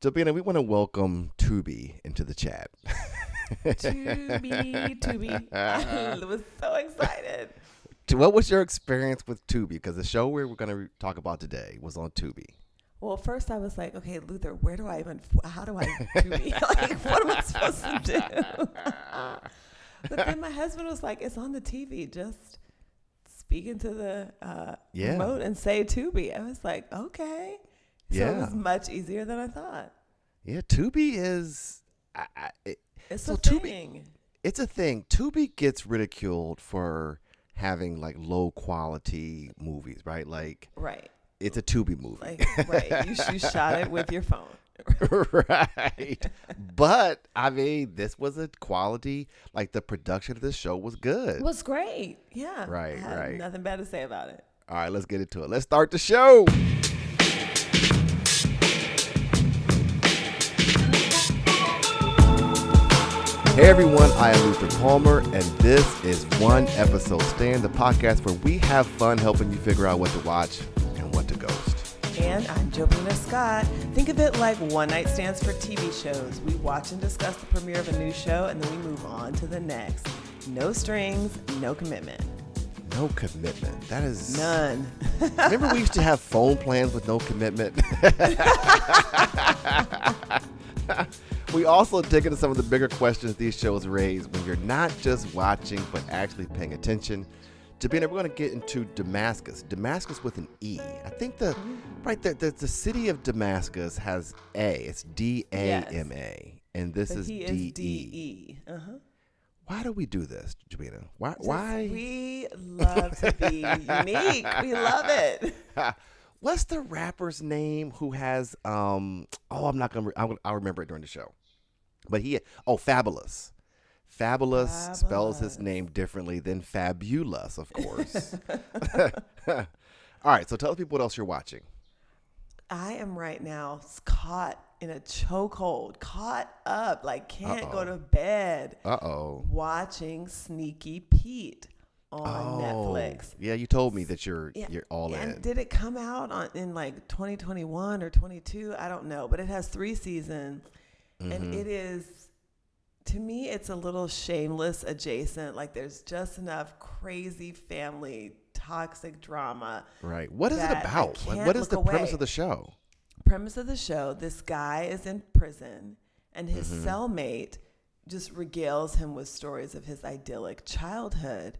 Jobina, we want to welcome Tubi into the chat. Tubi. I was so excited. What was your experience with Tubi? Because the show we're going to talk about today was on Tubi. Well, first I was like, okay, Luther, how do I Tubi? Like, what am I supposed to do? But then my husband was like, it's on the TV. Just speak into the remote and say Tubi. I was like, okay. So it was much easier than I thought. Yeah, Tubi is... It's a thing. It's a thing. Tubi gets ridiculed for having like low quality movies, right? Like, right. It's a Tubi movie. Like, right. You shot it with your phone. Right. But, I mean, this was a quality, like the production of this show was good. It was great. Yeah. Right, I have nothing bad to say about it. All right, let's get into it. Let's start the show. Hey everyone, I am Luther Palmer, and this is One Episode Stand, the podcast where we have fun helping you figure out what to watch and what to ghost. And I'm Jobina Scott. Think of it like one night stands for TV shows. We watch and discuss the premiere of a new show, and then we move on to the next. No strings, no commitment. No commitment. That is... None. Remember we used to have phone plans with no commitment? We also dig into some of the bigger questions these shows raise when you're not just watching, but actually paying attention. Jobina, we're going to get into Demascas. Demascas with an E. I think the city of Demascus has A. It's D-A-M-A. Yes. And this is D-E. D-E. Uh-huh. Why do we do this, Jobina? Why? We love to be unique. We love it. What's the rapper's name who has I'll remember it during the show. But Fabolous. Fabolous spells his name differently than Fabulous, of course. All right, so tell people what else you're watching. I am right now caught in a chokehold, caught up, like can't go to bed. Watching Sneaky Pete on Netflix. Yeah, you told me that you're all in. And did it come out in like 2021 or 22? I don't know, but it has 3 seasons, and it is, to me, it's a little Shameless adjacent. Like there's just enough crazy family toxic drama. Right. What is it about? What is the premise of the show? Premise of the show: this guy is in prison, and his cellmate just regales him with stories of his idyllic childhood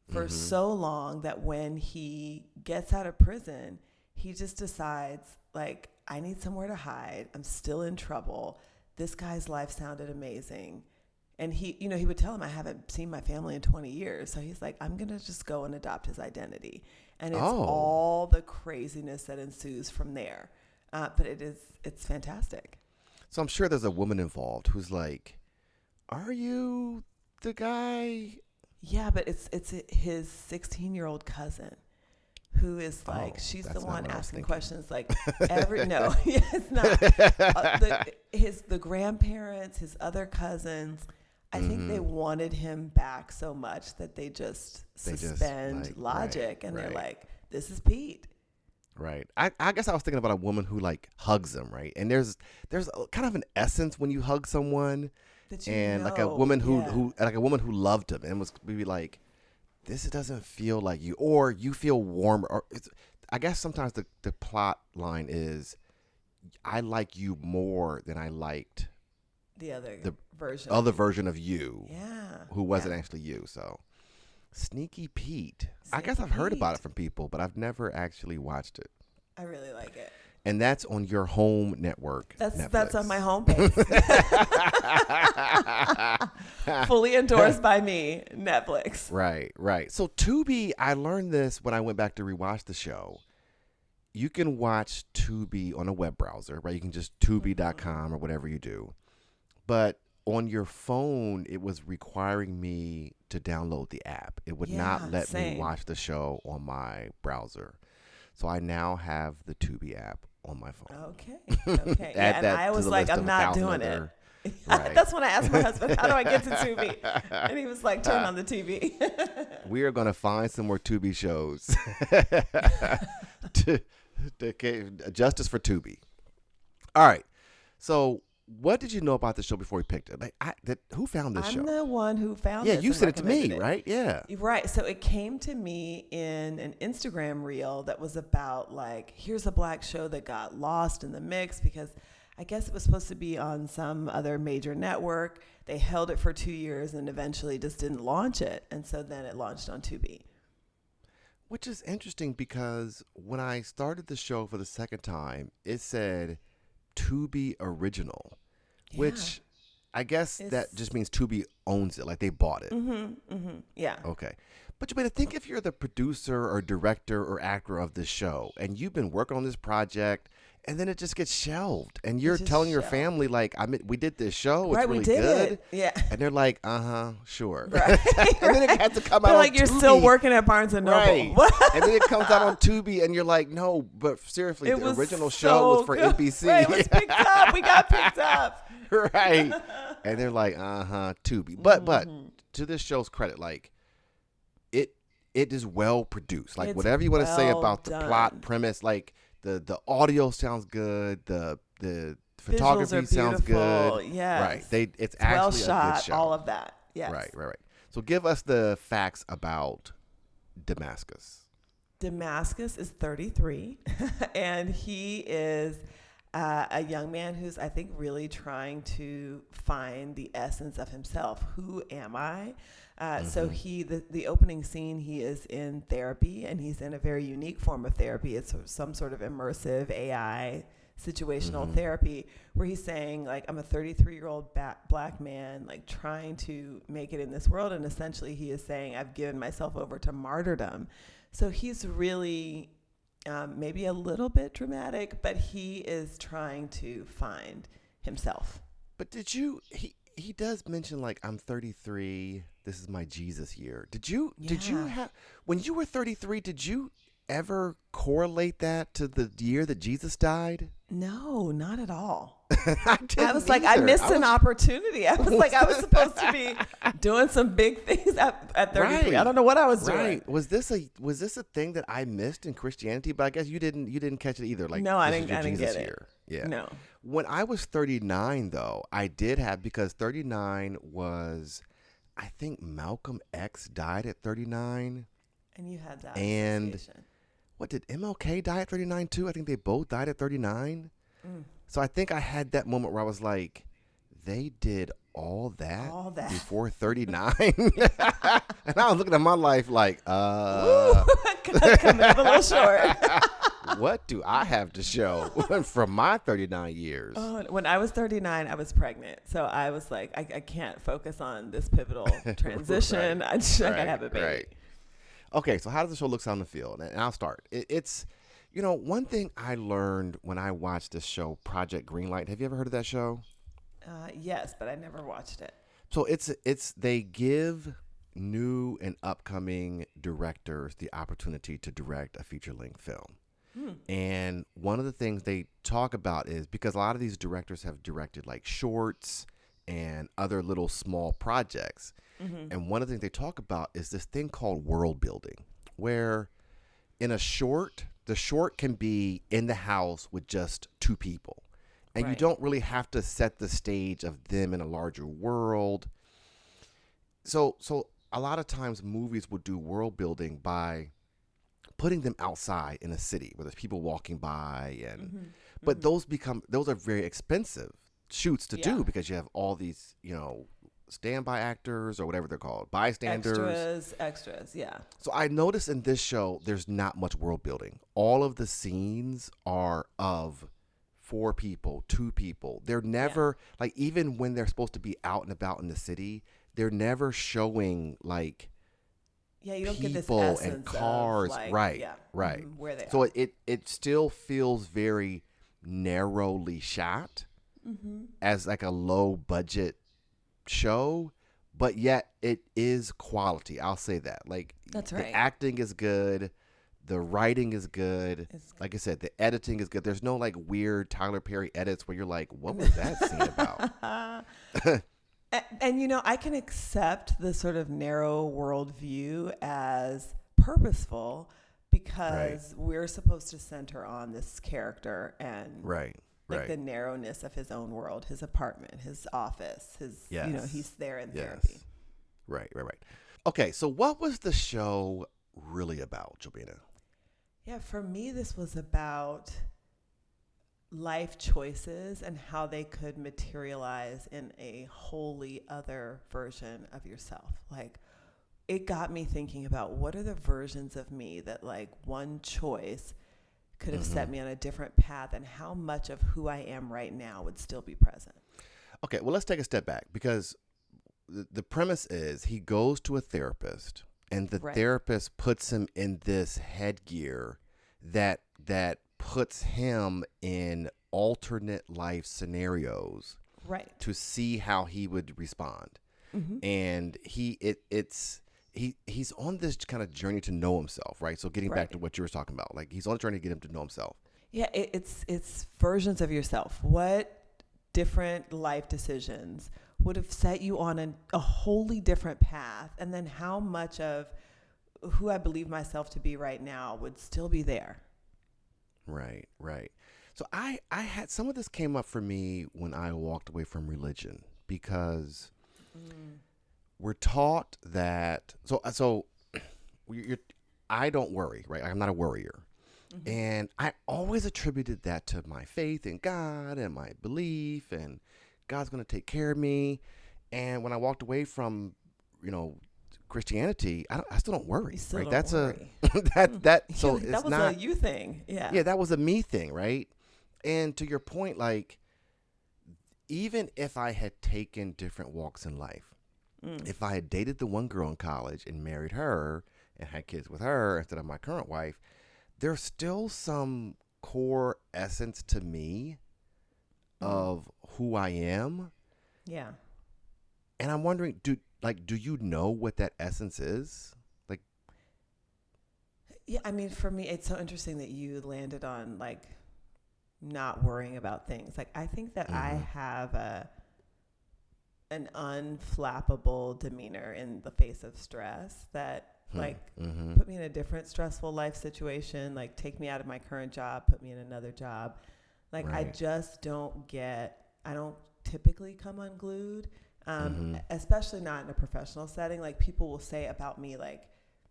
for so long that when he gets out of prison, he just decides, like, I need somewhere to hide. I'm still in trouble. This guy's life sounded amazing. And he would tell him, I haven't seen my family in 20 years. So he's like, I'm going to just go and adopt his identity. And it's all the craziness that ensues from there. But it's fantastic. So I'm sure there's a woman involved who's like, are you the guy? Yeah, but it's his 16-year-old cousin who is like, she's the one asking questions like no, it's not. The grandparents, his other cousins, I think they wanted him back so much that they just suspend logic and they're like, this is Pete. Right. I guess I was thinking about a woman who like hugs him, right? And there's kind of an essence when you hug someone, like a woman who loved him and was maybe like, this doesn't feel like you, or you feel warm, or I guess sometimes the plot line is, I like you more than I liked the other version of you, who wasn't actually you. So Sneaky Pete. I guess I've heard about it from people, but I've never actually watched it. I really like it. And that's on your home network. That's on my homepage. Fully endorsed by me, Netflix. Right. So Tubi, I learned this when I went back to rewatch the show. You can watch Tubi on a web browser, right? You can just Tubi.com or whatever you do. But on your phone, it was requiring me to download the app. It would not let me watch the show on my browser. So I now have the Tubi app on my phone. Okay. And I was like, I'm not doing it. Right. That's when I asked my husband, how do I get to Tubi? And he was like, turn on the TV. We are going to find some more Tubi shows. Justice for Tubi. All right. So, what did you know about the show before we picked it? Like, who found this show? I'm the one who found Yeah, this you and sent it to me, recommended it. right? Yeah. Right. So it came to me in an Instagram reel that was about like, here's a Black show that got lost in the mix because I guess it was supposed to be on some other major network. They held it for 2 years and eventually just didn't launch it. And so then it launched on Tubi. Which is interesting because when I started the show for the second time, it said Tubi Original, which I guess that just means Tubi owns it, like they bought it. Yeah. Okay. But you better think if you're the producer or director or actor of this show and you've been working on this project and then it just gets shelved and you're telling your family like, we did this show, it's really good. Yeah. And they're like, sure. Right. And then it has to come out They're on like, you're Tubi. still working at Barnes and Noble. Right. And then it comes out on Tubi and you're like, no, but seriously, the original show was for NBC. Right, it was picked up. We got picked up. Right. And they're like, Tubi. But to this show's credit, like it is well produced. Like, it's whatever you want to say about the plot premise, like the audio sounds good, the photography sounds good. Yes. Right. It's actually well a shot, good show. all of that. Yes. Right. So give us the facts about Demascas. Demascas is 33 and he is a young man who's, I think, really trying to find the essence of himself. Who am I? So the opening scene, he is in therapy and he's in a very unique form of therapy. It's some sort of immersive AI situational therapy where he's saying, like, I'm a 33-year-old Black man, like, trying to make it in this world. And essentially he is saying, I've given myself over to martyrdom. So he's really maybe a little bit dramatic, but he is trying to find himself. But he does mention, like, I'm 33, this is my Jesus year. Did you have, when you were 33, did you ever correlate that to the year that Jesus died? No, not at all. I was like, I missed an opportunity. I was like, I was supposed to be doing some big things at 33. Right. I don't know what I was doing. Right. Was this a thing that I missed in Christianity? But I guess you didn't catch it either. Like, no, I didn't get it. Year. Yeah. No. When I was 39, though, I did have, because 39 was, I think Malcolm X died at 39. And you had that association. What, did MLK die at 39 too? I think they both died at 39. So I think I had that moment where I was like, they did all that before 39. And I was looking at my life like, coming up a little short. What do I have to show from my 39 years? When I was 39, I was pregnant. So I was like, I can't focus on this pivotal transition. Right. I gotta have a baby. Right. Okay, so how does the show look on the field? And I'll start. It's, one thing I learned when I watched this show, Project Greenlight. Have you ever heard of that show? Yes, but I never watched it. So they give new and upcoming directors the opportunity to direct a feature-length film. And one of the things they talk about is, because a lot of these directors have directed like shorts and other little small projects. And one of the things they talk about is this thing called world building, where in a short, the short can be in the house with just two people. And you don't really have to set the stage of them in a larger world. So a lot of times movies will do world building by putting them outside in a city where there's people walking by, and but those are very expensive shoots to do, because you have all these, standby actors or whatever they're called, bystanders, extras, yeah. So I noticed in this show there's not much world building. All of the scenes are of 4 people, 2 people. They're never like, even when they're supposed to be out and about in the city, they're never showing like you don't get this people essence and cars, of, like, right. where they so are. it still feels very narrowly shot as like a low budget show, but yet it is quality. I'll say that. Like, that's right. The acting is good, the writing is good. Like I said, the editing is good. There's no like weird Tyler Perry edits where you're like, what was that scene about? And I can accept the sort of narrow worldview as purposeful, because we're supposed to center on this character, and right. like the narrowness of his own world, his apartment, his office, he's there in therapy. Right. Okay, so what was the show really about, Jobina? Yeah, for me, this was about life choices and how they could materialize in a wholly other version of yourself. Like, it got me thinking about what are the versions of me that, like, one choice could have set me on a different path, and how much of who I am right now would still be present. Okay, well, let's take a step back, because the premise is he goes to a therapist, and the therapist puts him in this headgear that puts him in alternate life scenarios to see how he would respond. And he's on this kind of journey to know himself, right? So getting back to what you were talking about, like he's on a journey to get him to know himself. Yeah, it's versions of yourself. What different life decisions would have set you on a wholly different path, and then how much of who I believe myself to be right now would still be there. Right. So I had some of this came up for me when I walked away from religion, because we're taught that I don't worry, right? I'm not a worrier. And I always attributed that to my faith in God and my belief, and God's going to take care of me. And when I walked away from, Christianity, I still don't worry. Still right? Don't worry. So that it's was not a you thing. Yeah, that was a me thing, right? And to your point, like, even if I had taken different walks in life, if I had dated the one girl in college and married her and had kids with her instead of my current wife, there's still some core essence to me of who I am. Yeah. And I'm wondering, do you know what that essence is? Like, yeah, I mean, for me, it's so interesting that you landed on, like, not worrying about things. Like, I think that I have an unflappable demeanor in the face of stress that put me in a different stressful life situation, like take me out of my current job, put me in another job. Like, I just don't typically come unglued, especially not in a professional setting. Like, people will say about me, like,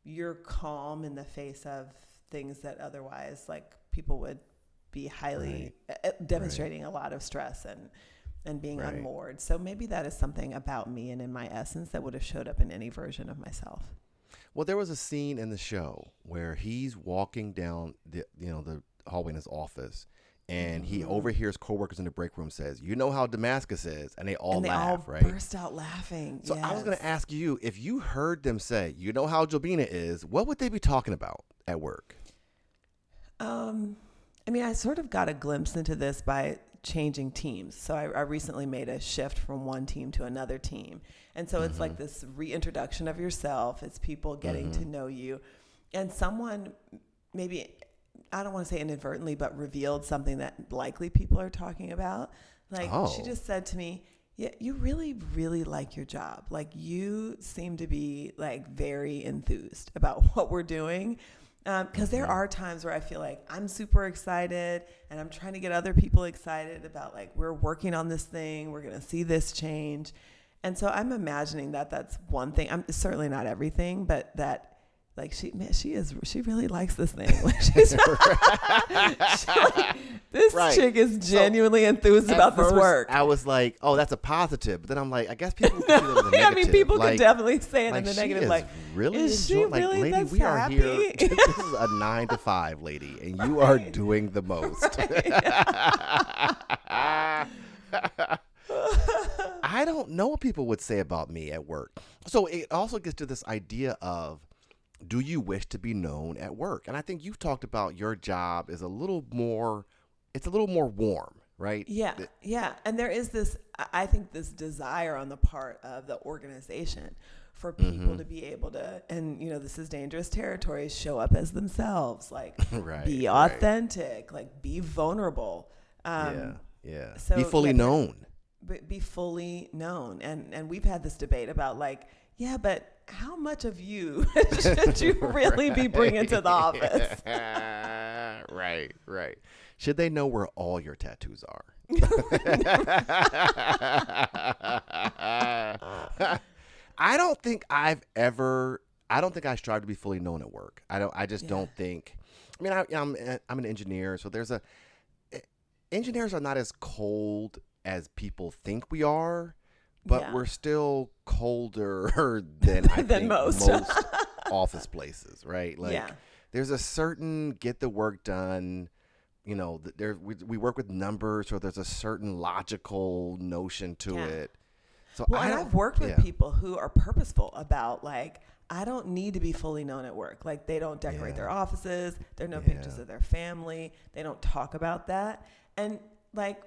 you're calm in the face of things that otherwise, like, people would be highly demonstrating a lot of stress and being unmoored. So maybe that is something about me and in my essence that would have showed up in any version of myself. Well, there was a scene in the show where he's walking down the hallway in his office, and he overhears coworkers in the break room says, "You know how Damascus is," and they all laugh, right? Burst out laughing. So I was going to ask you, if you heard them say, "You know how Jobina is," what would they be talking about at work? I mean, I sort of got a glimpse into this by changing teams. So I recently made a shift from one team to another team. And so it's like this reintroduction of yourself. It's people getting to know you. And someone maybe, I don't want to say inadvertently, but revealed something that likely people are talking about. Like, she just said to me, yeah, you really, really like your job. Like, you seem to be, like, very enthused about what we're doing. Because there are times where I feel like I'm super excited and I'm trying to get other people excited about, like, we're working on this thing, we're going to see this change. And so I'm imagining that that's one thing. It's certainly not everything, but that, like, she really likes this thing. Like, this chick is genuinely enthused about this work. I was like, oh, that's a positive. But then I'm like, I guess people can see that as a negative. I mean, people could definitely say it in the she negative. Is like, really is she really lady, this we happy? Are here. This is a 9 to 5, lady, and you are doing the most. I don't know what people would say about me at work. So it also gets to this idea of, do you wish to be known at work? And I think you've talked about your job is a little more warm, right? Yeah. And there is this, I think, this desire on the part of the organization for people to be able to, and, this is dangerous territory, show up as themselves, like, be authentic, like, be vulnerable. So be fully known. Be fully known. And we've had this debate about, like, yeah, but how much of you should you really be bringing to the office? Right. Should they know where all your tattoos are? I don't think I strive to be fully known at work. I just don't think. I mean, I'm an engineer, so engineers are not as cold as people think we are, but we're still colder than I think most office places, right? Like, there's a certain get the work done. You know, we work with numbers, so there's a certain logical notion to it. So I've worked with people who are purposeful about, like, I don't need to be fully known at work. Like, they don't decorate their offices. There are no pictures of their family. They don't talk about that. And, like,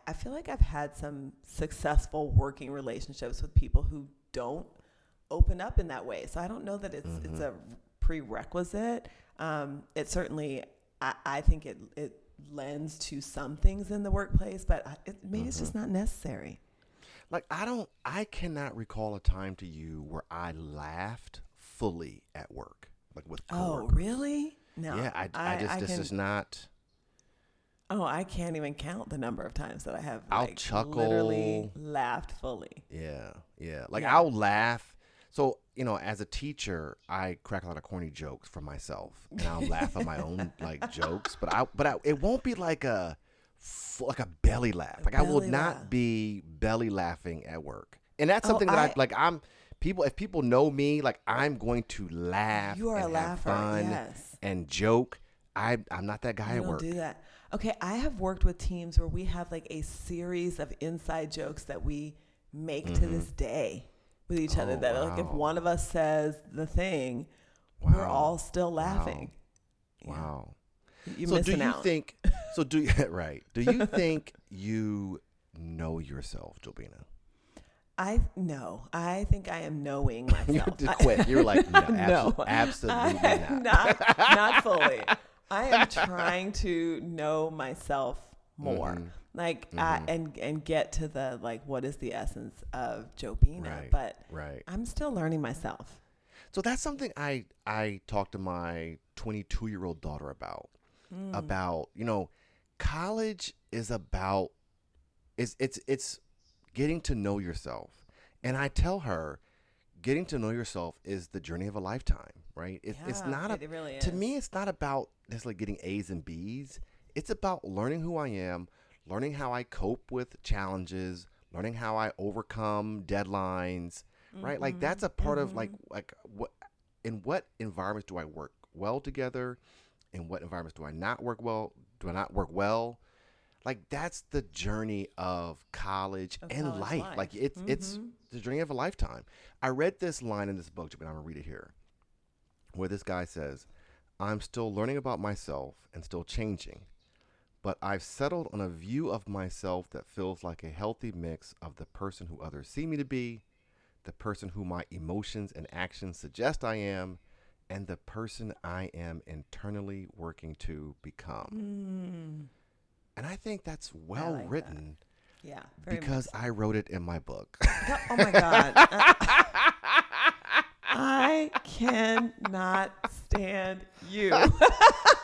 I feel like I've had some successful working relationships with people who don't open up in that way. So I don't know that it's a prerequisite. It certainly, I think it lends to some things in the workplace, but maybe it's just not necessary. Like, I cannot recall a time to you where I laughed fully at work, like with coworkers. Oh, really? No. Yeah, this is not. Oh, I can't even count the number of times that I have I'll chuckle, literally laughed fully. Yeah. Like, I'll laugh. So, you know, as a teacher, I crack a lot of corny jokes for myself, and I'll laugh at my own like jokes. But it won't be like a belly laugh. Like, I will not be belly laughing at work, and that's something that if people know me, like, I'm going to laugh. You are and a laugher, have fun yes, and joke. I'm not that guy at work. Don't do that. Okay, I have worked with teams where we have like a series of inside jokes that we make to this day with each other. That like, if one of us says the thing, we're all still laughing. Wow. You're missing out. Do you think you know yourself, Jobina? I think I am knowing myself. You just quit. You were like, no, no, absolutely not. Not fully. I am trying to know myself more, and get to the, like, what is the essence of Jobina? But I'm still learning myself. So that's something I talked to my 22-year-old daughter about. About, you know, college is about it's getting to know yourself, and I tell her, getting to know yourself is the journey of a lifetime, right? It's not it really is. To me, it's not about necessarily getting A's and B's. It's about learning who I am, learning how I cope with challenges, learning how I overcome deadlines, right? Like, that's a part of like what environments do I work well together? In what environments do I not work well? Do I not work well? Like, that's the journey of college and life. Like, it's the journey of a lifetime. I read this line in this book, but I'm going to read it here, where this guy says, I'm still learning about myself and still changing, but I've settled on a view of myself that feels like a healthy mix of the person who others see me to be, the person who my emotions and actions suggest I am, and the person I am internally working to become. And I think that's well written. That. Yeah. Because I wrote it in my book. Oh my God. I cannot stand you.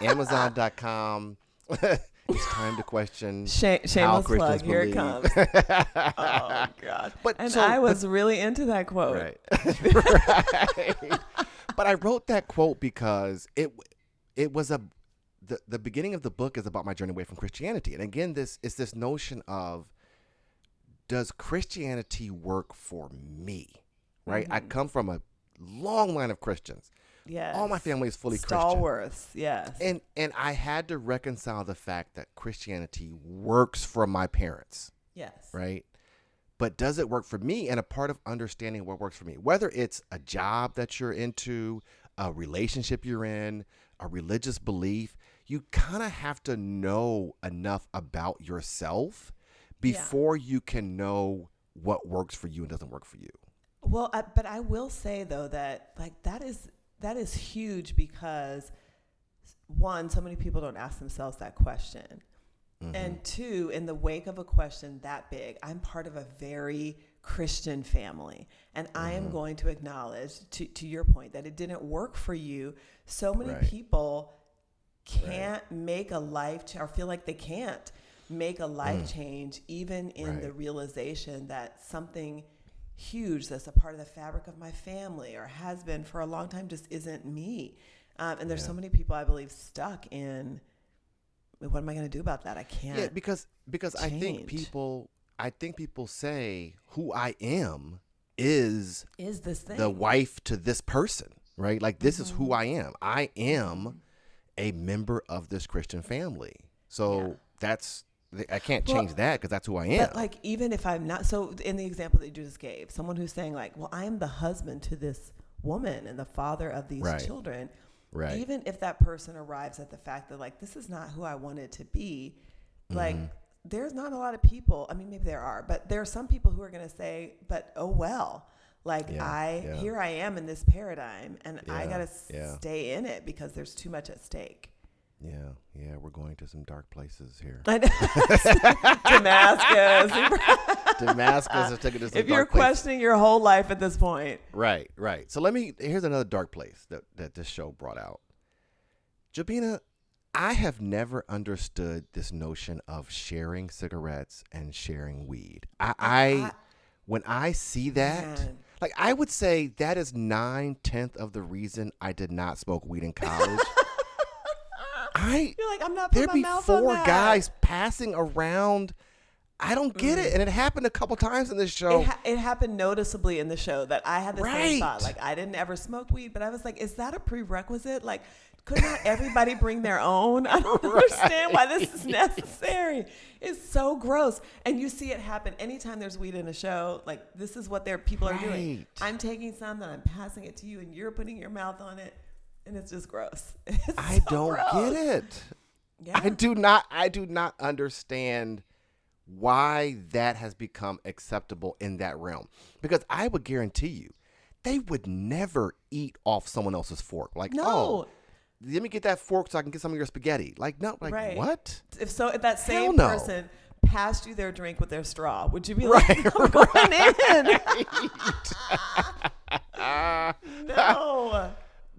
Amazon.com. It's time to question. Shameless plug. Here it comes. Oh God. I was really into that quote. Right. But I wrote that quote because it was the beginning of the book is about my journey away from Christianity. And again, this notion of, does Christianity work for me? Right? I come from a long line of Christians. Yes. All my family is fully Stalwarts, Christian. Yes. And I had to reconcile the fact that Christianity works for my parents. Yes. Right? But does it work for me? And a part of understanding what works for me, whether it's a job that you're into, a relationship you're in, a religious belief, you kind of have to know enough about yourself before you can know what works for you and doesn't work for you. Well, but I will say, though, that like that is huge because, one, so many people don't ask themselves that question. And two, in the wake of a question that big, I'm part of a very Christian family. And I am going to acknowledge, to your point, that it didn't work for you. So many people can't make a life or feel like they can't make a life change, even in the realization that something huge that's a part of the fabric of my family or has been for a long time just isn't me. And there's so many people, I believe, stuck in, what am I going to do about that? I can't. Yeah, because I think people say who I am is this thing, the wife to this person, right? Like, this is who I am. I am a member of this Christian family. So I can't change that because that's who I am. But like, even if I'm not, so in the example that you just gave, someone who's saying like, well, I am the husband to this woman and the father of these children. Right. Even if that person arrives at the fact that like, this is not who I wanted to be, like, there's not a lot of people. I mean, maybe there are, but there are some people who are going to say, but oh well, like here I am in this paradigm, and I got to stay in it because there's too much at stake. Yeah, we're going to some dark places here. Damascus. Damascus is taking us to if you're questioning your whole life at this point. Right. So here's another dark place that this show brought out. Jobina, I have never understood this notion of sharing cigarettes and sharing weed. When I see that, like, I would say that is 9/10 of the reason I did not smoke weed in college. You're like, I'm not putting my mouth on that. There'd be 4 guys passing around. I don't get it. And it happened a couple times in this show. It happened noticeably in the show that I had the same thought. Like, I didn't ever smoke weed, but I was like, is that a prerequisite? Like, could not everybody bring their own? I don't understand why this is necessary. It's so gross. And you see it happen anytime there's weed in a show. Like, this is what people are doing. I'm taking some, then I'm passing it to you, and you're putting your mouth on it. And it's just gross. I don't get it. Yeah. I do not understand why that has become acceptable in that realm. Because I would guarantee you, they would never eat off someone else's fork. Like, oh, let me get that fork so I can get some of your spaghetti. Like, no, like, what? If that same person passed you their drink with their straw, would you be like, I'm going in? No.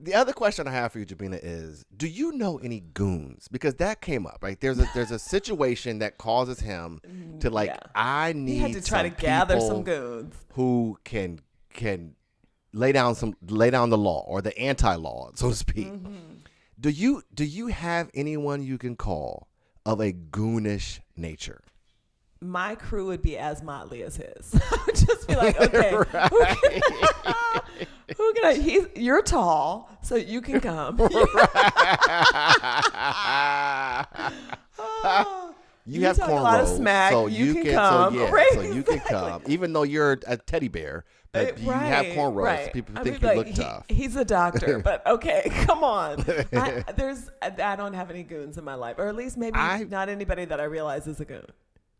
The other question I have for you, Jobina, is, do you know any goons? Because that came up, right? There's a situation that causes him to I need. He had to try to gather some goons who can lay down the law or the anti-law, so to speak. Mm-hmm. Do you have anyone you can call of a goonish nature? My crew would be as motley as his. I would just be like, okay, who can I? You're tall, so you can come. You have cornrows, a lot of smack. So you can come. So you can come, even though you're a teddy bear. But you have cornrows. Right. People think you look tough. He's a doctor, but okay, come on. I don't have any goons in my life, or at least maybe not anybody that I realize is a goon.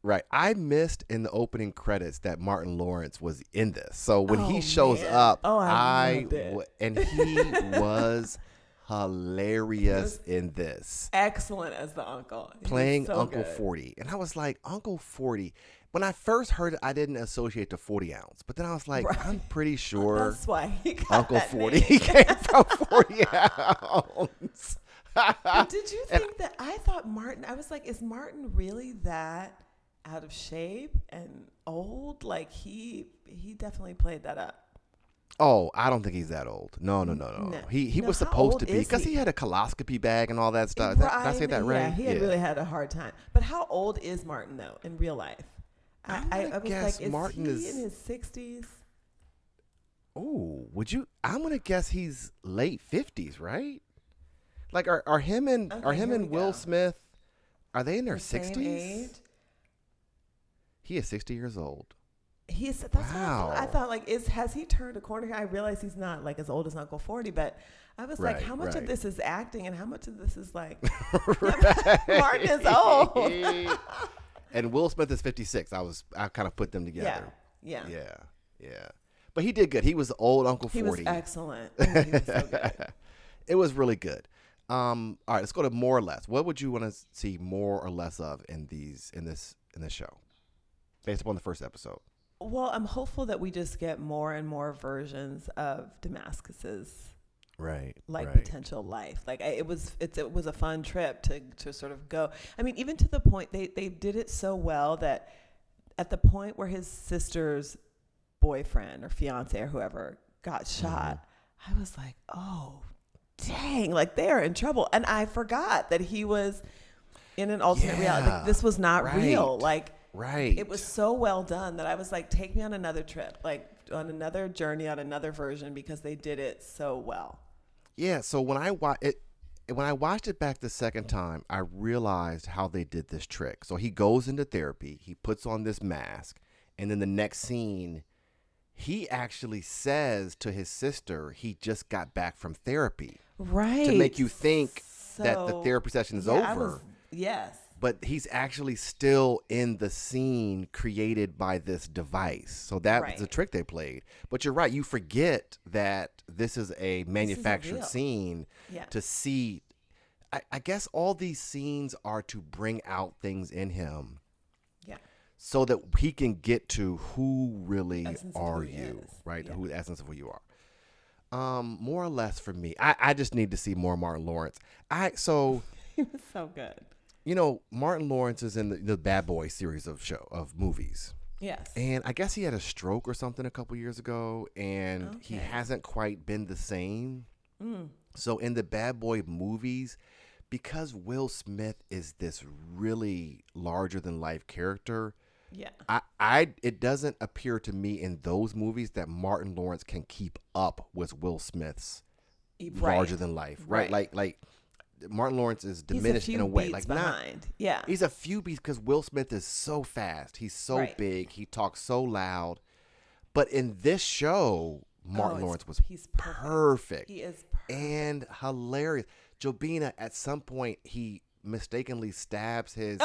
Right. I missed in the opening credits that Martin Lawrence was in this. So when he shows up, and he was hilarious in this. Excellent as the uncle. Playing Uncle 40. And I was like, Uncle 40. When I first heard it, I didn't associate the 40 ounce. But then I was like, I'm pretty sure that's why he got Uncle 40 came from 40 ounce. But did you think that? I thought Martin, I was like, is Martin really that out of shape and old? Like, he definitely played that up. Oh, I don't think he's that old. No. He was supposed to be, because he had a coloscopy bag and all that stuff. Did I say that right? Yeah, he had really had a hard time. But how old is Martin, though, in real life? I was like, is Martin he in his 60s? Oh, I'm going to guess he's late 50s, right? Like, are him and Will Smith, are they in their 60s? Same age? He is 60 years old. Wow. I thought, like, has he turned a corner here? I realize he's not like as old as Uncle 40, but I was like, how much of this is acting and how much of this is like Martin is old. And Will Smith is 56. I kind of put them together. Yeah. But he did good. He was old Uncle 40. He was excellent. He was so good. It was really good. All right, let's go to more or less. What would you want to see more or less of in this show, based upon the first episode? Well, I'm hopeful that we just get more and more versions of Damascus's Right. potential life. Like it was a fun trip to sort of go. I mean, even to the point they did it so well that at the point where his sister's boyfriend or fiance or whoever got shot, I was like, oh, dang, like they're in trouble. And I forgot that he was in an alternate reality. Like, this was not real. Like, it was so well done that I was like, take me on another trip, like on another journey, on another version, because they did it so well. Yeah. So when I watched it back the second time, I realized how they did this trick. So he goes into therapy, he puts on this mask, and then the next scene, he actually says to his sister he just got back from therapy. Right. To make you think that the therapy session is over. Yes. But he's actually still in the scene created by this device. So that was the trick they played. But you're right. You forget that this is a manufactured scene to see. I guess all these scenes are to bring out things in him. Yeah. So that he can get to who really are you, right? Who the essence of who you are. More or less for me. I just need to see more Martin Lawrence. He was so good. You know, Martin Lawrence is in the Bad Boys series of movies. Yes. And I guess he had a stroke or something a couple years ago, and he hasn't quite been the same. So in the Bad Boy movies, because Will Smith is this really larger than life character, it doesn't appear to me in those movies that Martin Lawrence can keep up with Will Smith's larger than life, right? Like Martin Lawrence is diminished in a way, like behind. He's a few beats because Will Smith is so fast, he's so big, he talks so loud. But in this show, Martin Lawrence was perfect. He is perfect and hilarious. Jobina, at some point, he mistakenly stabs his.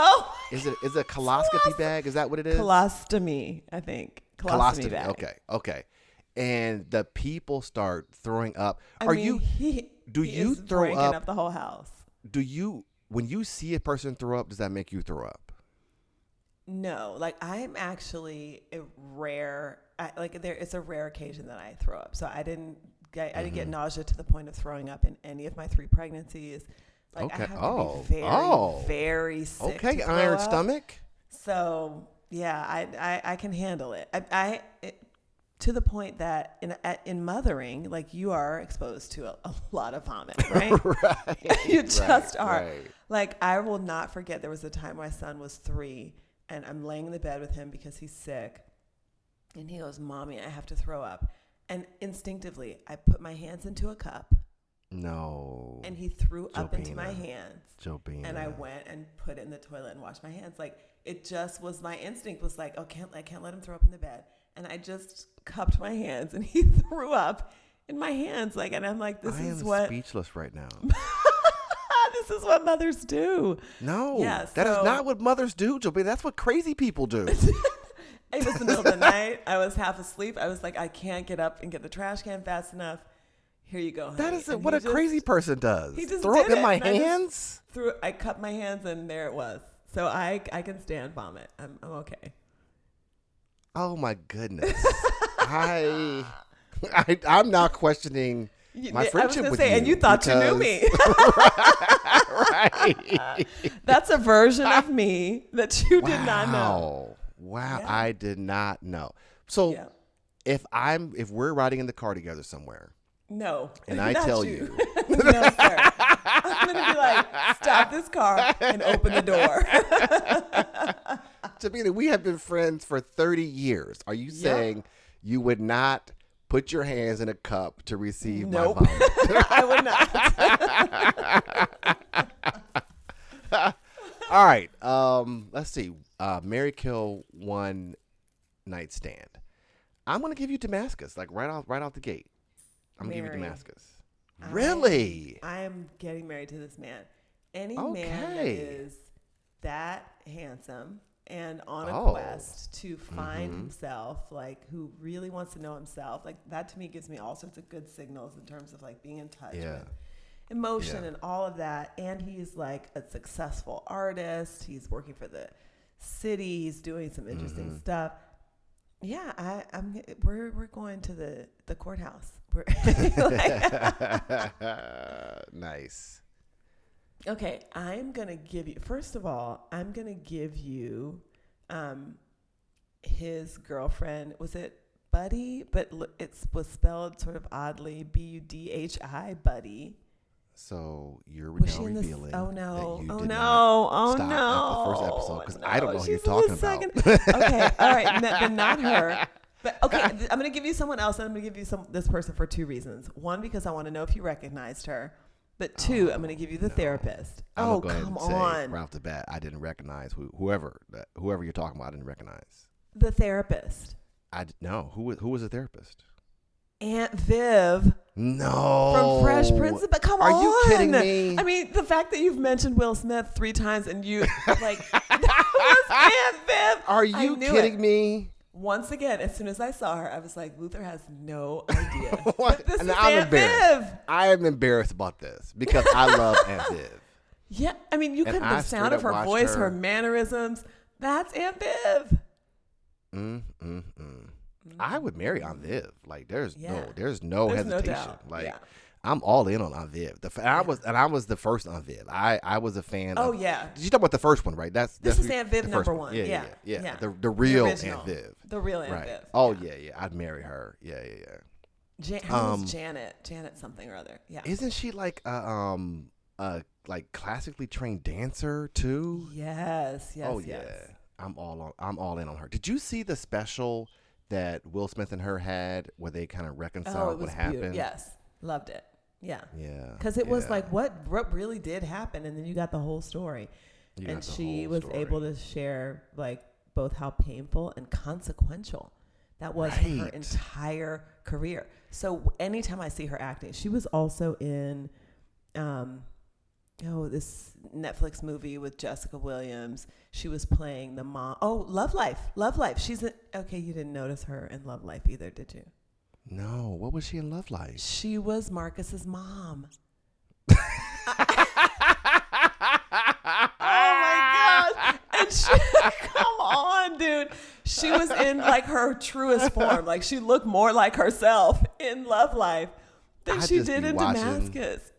Is it a coloscopy bag? Is that what it is? Colostomy, I think. Colostomy bag. Okay. And the people start throwing up. Do you throw up the whole house? When you see a person throw up, does that make you throw up? No, like I'm actually it's a rare occasion that I throw up. So I didn't get nausea to the point of throwing up in any of my 3 pregnancies. Like I have to be very, very sick. Okay, to iron throw up. stomach. So yeah, I can handle it. To the point that in mothering, like you are exposed to a lot of vomit, right? You just are. Right. Like I will not forget. There was a time my son was 3, and I'm laying in the bed with him because he's sick, and he goes, "Mommy, I have to throw up," and instinctively I put my hands into a cup. No. And he threw up into my hands. Jobina. And I went and put it in the toilet and washed my hands. Like it just was my instinct was like, I can't let him throw up in the bed. And I just cupped my hands and he threw up in my hands. Like, and I'm like, I am speechless right now. This is what mothers do. No, that is not what mothers do, Jobina. That's what crazy people do. It was the middle of the night. I was half asleep. I was like, I can't get up and get the trash can fast enough. Here you go, honey. That is what a crazy person does. He just throw up in my hands. I cupped my hands and there it was. So I can stand vomit. I'm okay. Oh my goodness. I'm now questioning my friendship with you. And you thought you knew me. Right. That's a version of me that you did not know. Wow. Yeah. I did not know. So if we're riding in the car together somewhere. No. And I tell you. No, sir. I'm going to be like, stop this car and open the door. Jobina, we have been friends for 30 years. Are you saying you would not put your hands in a cup to receive my vomit? I would not. All right. Let's see. Marry, Kill, One Night Stand. I'm going to give you Demascus, like right off the gate. I'm going to give you Demascus. Really? I am getting married to this man. Any man that is that handsome and on a quest to find himself, like who really wants to know himself, like that to me gives me all sorts of good signals in terms of like being in touch with emotion and all of that. And he's like a successful artist. He's working for the city. He's doing some interesting stuff. We're going to the courthouse. Nice. Okay, I'm gonna give you. First of all, I'm gonna give you, his girlfriend. Was it Buddy? But it was spelled sort of oddly. Budhi, Buddy. So you're was now revealing. Oh no! That you Oh did no! Not Oh stop no! At the first episode because I don't know who you're She's talking in the second. about. Okay, all right, then not her. But okay, I'm gonna give you someone else, and I'm gonna give you this person for two reasons. One, because I want to know if you recognized her. But two, I'm gonna give you the therapist. I'm gonna go ahead and say right off the bat, I didn't recognize whoever you're talking about. I didn't recognize the therapist. No. Who was the therapist? Aunt Viv. No. From Fresh Prince. But come on. Are you kidding me? I mean, the fact that you've mentioned Will Smith 3 times and you like that was Aunt Viv. Are you kidding me? Once again, as soon as I saw her, I was like, Luther has no idea. But this is Aunt Viv. I am embarrassed about this because I love Aunt Viv. Yeah, I mean, you couldn't the sound of her voice, her mannerisms. That's Aunt Viv. I would marry Aunt Viv. Like, there's no hesitation. No like, I'm all in on Aunt Viv. I was the first Aunt Viv. I was a fan. Oh yeah. Did you talk about the first one, right? This is Aunt Viv number one. Yeah. The real Aunt Viv. The real Aunt Viv. Oh yeah. I'd marry her. Yeah. Her name's Janet. Janet something or other. Yeah. Isn't she like like classically trained dancer too? Yes. Oh yeah. I'm all in on her. Did you see the special that Will Smith and her had where they kind of reconciled what happened? Beautiful. Yes. Loved it. Yeah. Yeah. Because it was like what really did happen, and then you got the whole story. And she was able to share like both how painful and consequential that was for her entire career. So anytime I see her acting, she was also in this Netflix movie with Jessica Williams. She was playing the mom. Oh, Love Life. She's okay. You didn't notice her in Love Life either, did you? No. What was she in Love Life? She was Marcus's mom. Oh my gosh! And come on, dude. She was in like her truest form. Like she looked more like herself in Love Life than she did in Demascas.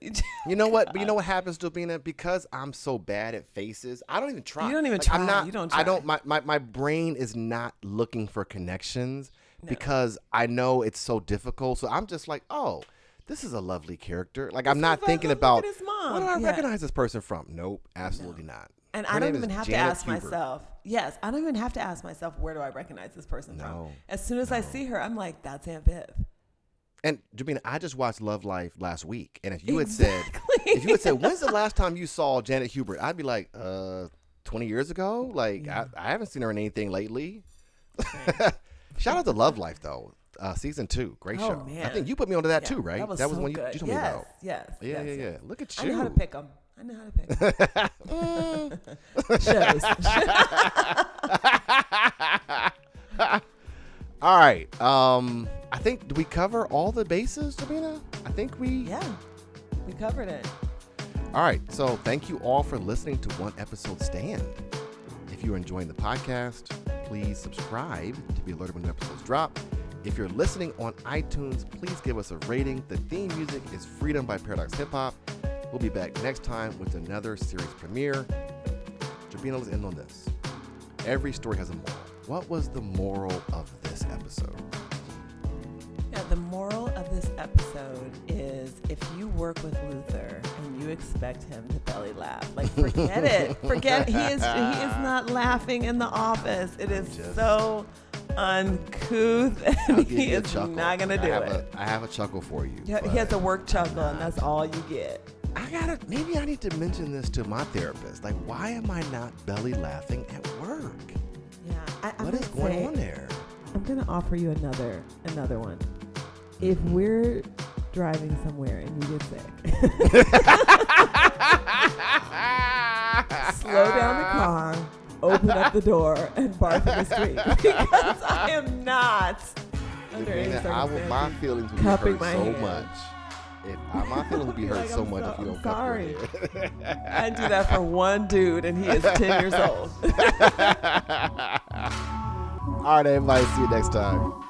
You know what? But you know what happens, Jobina? Because I'm so bad at faces, I don't even try. You don't even try. You don't try. I don't. My brain is not looking for connections because I know it's so difficult. So I'm just like, oh, this is a lovely character. Like I'm not thinking about where do I recognize this person from? Nope, absolutely not. And I don't even have to ask myself. Yes, I don't even have to ask myself, where do I recognize this person from? As soon as I see her, I'm like, that's Aunt Viv. And Jobina, I just watched Love Life last week, and if you had said, when's the last time you saw Janet Hubert? I'd be like, 20 years ago. Like I haven't seen her in anything lately. Shout out to Love Life though, season 2, great show. Man. I think you put me onto that too, right? That was so when you told me about. Yes. Yeah. Look at you. I know how to pick them. Shows. All right. I think, did we cover all the bases, Jobina? I think we covered it. All right. So thank you all for listening to One Episode Stand. If you're enjoying the podcast, please subscribe to be alerted when new episodes drop. If you're listening on iTunes, please give us a rating. The theme music is Freedom by Paradox Hip Hop. We'll be back next time with another series premiere. Jobina, let's end on this. Every story has a moral. What was the moral of this episode? Yeah, the moral of this episode is if you work with Luther and you expect him to belly laugh, like forget it. Forget he is not laughing in the office. It is so uncouth, and he is not gonna do it. I have a chuckle for you. Yeah, he has a work chuckle, and that's all you get. Maybe I need to mention this to my therapist. Like, why am I not belly laughing at work? Yeah, what is going on there? I'm gonna offer you another one. If we're driving somewhere and you get sick, slow down the car, open up the door, and barf in the street because I am not under any circumstances. My feelings would be hurt so much. My feelings would be hurt so much if you don't cut your hair. I do that for one dude, and he is 10 years old. All right, everybody. See you next time.